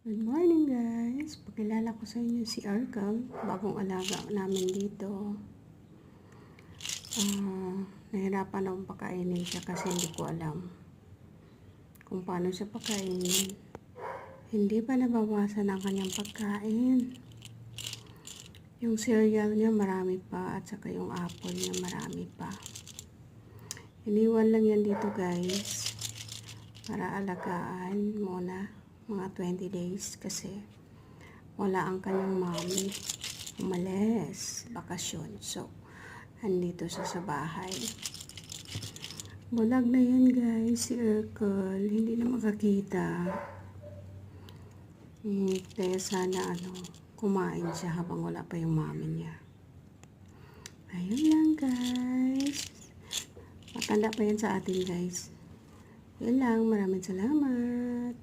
Good morning guys! Pakilala ko sa inyo si Arkam, bagong alaga namin dito. Nahirapan akong pakainin siya kasi hindi ko alam kung paano siya pakainin. Hindi pa nabawasan ang kanyang pagkain. Yung cereal niya marami pa at saka yung apple niya marami pa. Iniwan lang yan dito guys para alagaan muna mga 20 days kasi wala ang kanyang mommy, umalis bakasyon, so andito siya sa bahay. Bulag na yan guys, si Urkel, hindi na makakita. Kaya sana kumain siya habang wala pa yung mommy niya. Ayun lang guys, matanda pa yan sa atin guys. Yun lang, maraming salamat.